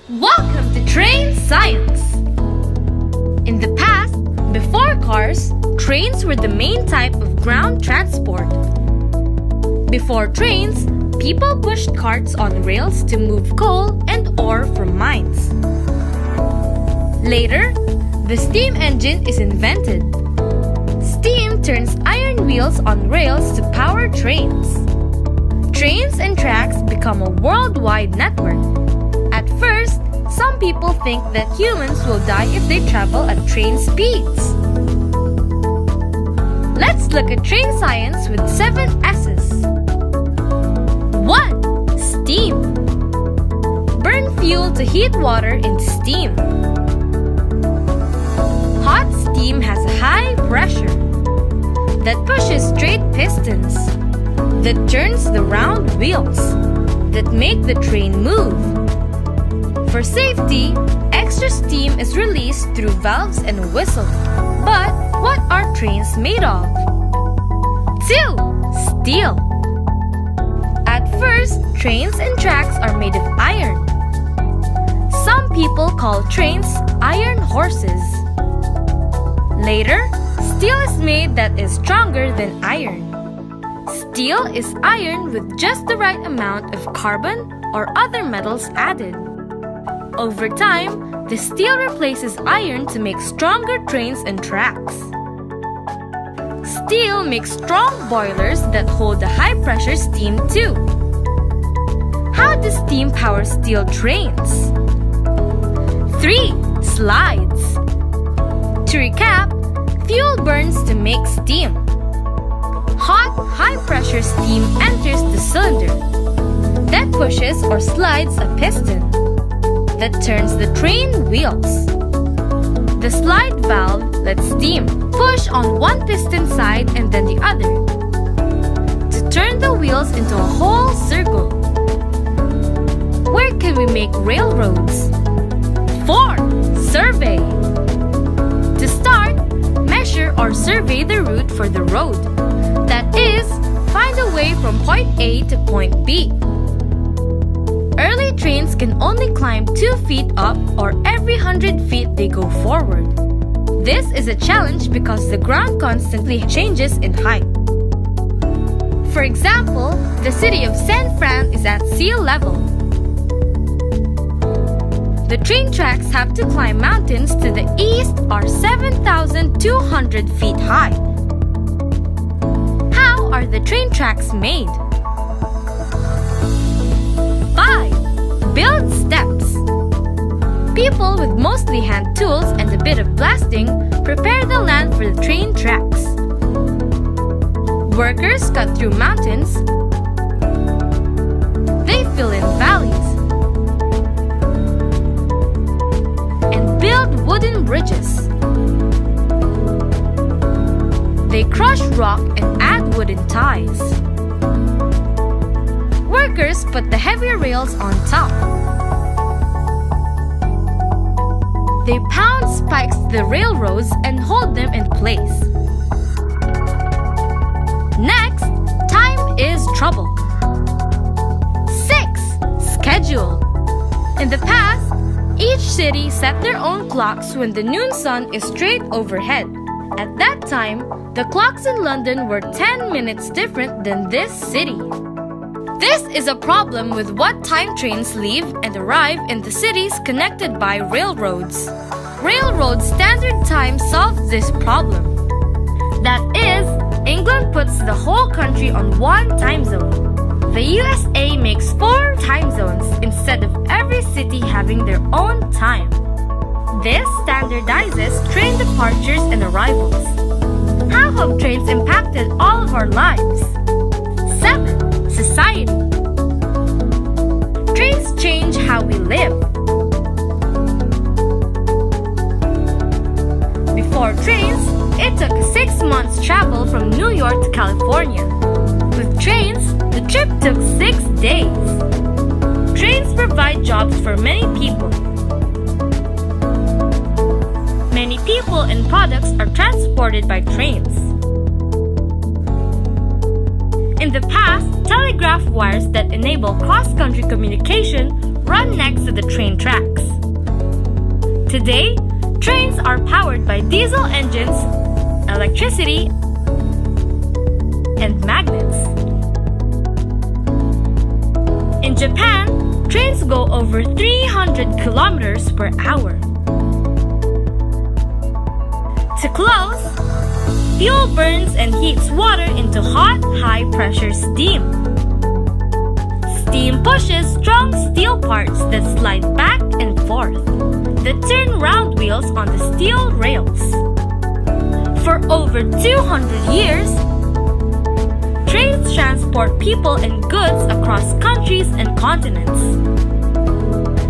Welcome to Train Science! In the past, before cars, trains were the main type of ground transport. Before trains, people pushed carts on rails to move coal and ore from mines. Later, the steam engine is invented. Steam turns iron wheels on rails to power trains. Trains and tracks become a worldwide network. At first, some people think that humans will die if they travel at train speeds. Let's look at train science with 7 S's. 1. Steam. Burn fuel to heat water into steam. Hot steam has a high pressure that pushes straight pistons, that turns the round wheels, that make the train move. For safety, extra steam is released through valves and a whistle. But what are trains made of? 2. Steel. At first, trains and tracks are made of iron. Some people call trains iron horses. Later, steel is made that is stronger than iron. Steel is iron with just the right amount of carbon or other metals added. Over time, the steel replaces iron to make stronger trains and tracks. Steel makes strong boilers that hold the high-pressure steam too. How does steam power steel trains? 3. Slides. To recap, fuel burns to make steam. Hot, high-pressure steam enters the cylinder. That pushes or slides a piston that turns the train wheels. The slide valve lets steam push on one piston side and then the other to turn the wheels into a whole circle. Where can we make railroads? 4. Survey. To start, measure or survey the route for the road. That is, find a way from point A to point B. Early trains can only climb 2 feet up or every 100 feet they go forward. This is a challenge because the ground constantly changes in height. For example, the city of San Fran is at sea level. The train tracks have to climb mountains to the east are 7,200 feet high. How are the train tracks made? 5. Build steps. People with mostly hand tools and a bit of blasting prepare the land for the train tracks. Workers cut through mountains. They fill in valleys and build wooden bridges. They crush rock and add wooden ties. Workers put the heavier rails on top. They pound spikes to the railroads and hold them in place. Next, time is trouble. 6. Schedule. In the past, each city set their own clocks when the noon sun is straight overhead. At that time, the clocks in London were 10 minutes different than this city. This is a problem with what time trains leave and arrive in the cities connected by railroads. Railroad standard time solves this problem. That is, England puts the whole country on one time zone. The USA makes 4 time zones instead of every city having their own time. This standardizes train departures and arrivals. How have trains impacted all of our lives? 7. Society. Trains change how we live. Before trains, it took 6 months travel from New York to California. With trains, the trip took 6 days. Trains provide jobs for many people. Many people and products are transported by trains. In the past, telegraph wires that enable cross-country communication run next to the train tracks. Today, trains are powered by diesel engines, electricity, and magnets. In Japan, trains go over 300 kilometers per hour. To close, fuel burns and heats water into hot, high-pressure steam. Steam pushes strong steel parts that slide back and forth, that turn round wheels on the steel rails. For over 200 years, trains transport people and goods across countries and continents.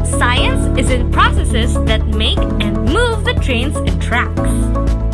Science is in processes that make and move the trains and tracks.